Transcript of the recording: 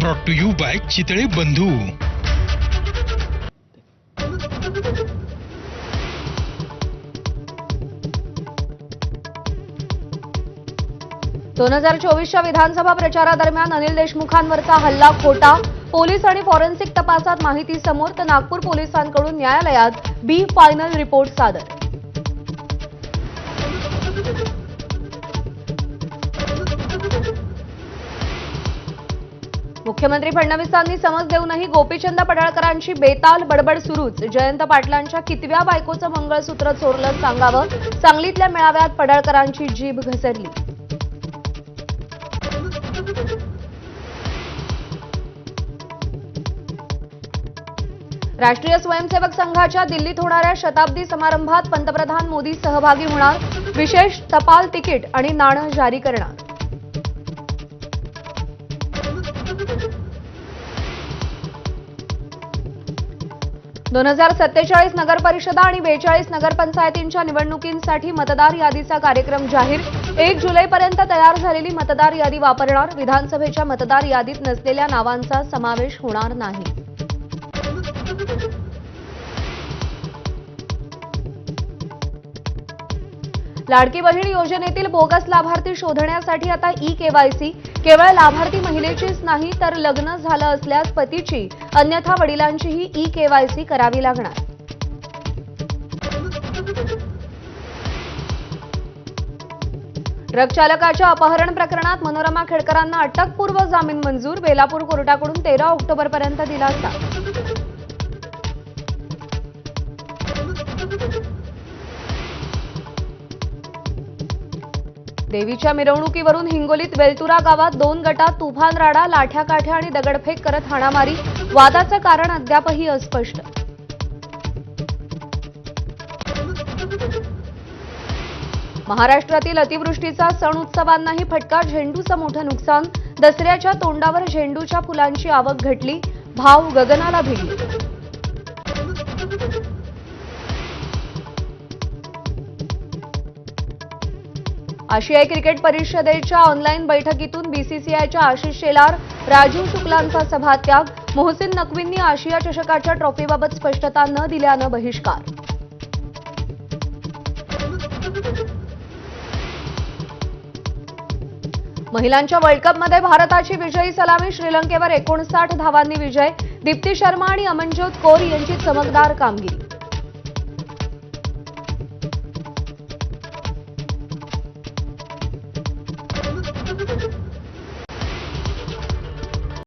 Brought to you by Chitale Bandhu. 2024च्या विधानसभा प्रचारादरम्यान अनिल देशमुखांवरचा हल्ला खोटा, पोलीस आणि फॉरेन्सिक तपासात माहिती समोर, तर नागपूर पोलिसांकडून न्यायालयात बी फायनल रिपोर्ट सादर. मुख्यमंत्री फडणवीसांनी समज देऊनही गोपीचंद पडळकरांची बेताल बडबड सुरूच. जयंत पाटलांच्या कितव्या बायकोचं मंगळसूत्र चोरलं सांगावं. सांगलीतल्या मेळाव्यात पडळकरांची जीभ घसरली. राष्ट्रीय स्वयंसेवक संघाच्या दिल्लीत होणाऱ्या शताब्दी समारंभात पंतप्रधान मोदी सहभागी होणार. विशेष टपाल तिकीट आणि नाणं जारी करणार. दोन 2047 नगरपरिषदा आणि 42 नगरपंचायतींच्या निवडणुकींसाठी मतदार यादीचा कार्यक्रम जाहीर. 1 जुलैपर्यंत तयार झालेली मतदार यादी वापरणार. विधानसभेच्या मतदार यादीत नसलेल्या नावांचा समावेश होणार नाही. लाडकी बहीण योजनेतील बोगस लाभार्थी शोधण्यासाठी आता ई-केवायसी. केवळ लाभार्थी महिलेचीच नाही तर लग्न झालं असल्यास पतीची, अन्यथा वडिलांचीही ई-केवायसी करावी लागणार. ट्रक चालकाच्या अपहरण प्रकरणात मनोरमा खेडकरांना अटकपूर्व जामीन मंजूर. बेलापूर कोर्टाकडून 13 ऑक्टोबरपर्यंत दिलासा. देवीच्या मिरवणुकीवरून हिंगोलीत वेलतुरा गावात 2 गटात तुफान राडा. लाठ्याकाठ्या आणि दगडफेक करत हाणामारी. वादाचं कारण अद्यापही अस्पष्ट. महाराष्ट्रातील अतिवृष्टीचा सण उत्सवांनाही फटका. झेंडूचं मोठं नुकसान. दसऱ्याच्या तोंडावर झेंडूच्या फुलांची आवक घटली. भाव गगनाला भिडले. आशियाई क्रिकेट परिषदेच्या ऑनलाईन बैठकीतून बीसीसीआयच्या आशिष शेलार, राजीव शुक्लांचा सभात्याग. मोहसिन नक्वींनी आशिया चषकाच्या ट्रॉफीबाबत स्पष्टता न दिल्यानं बहिष्कार. महिलांच्या वर्ल्ड कपमध्ये भारताची विजयी सलामी. श्रीलंकेवर 59 धावांनी विजय. दीप्ती शर्मा आणि अमनजोत कौर यांची चमकदार कामगिरी.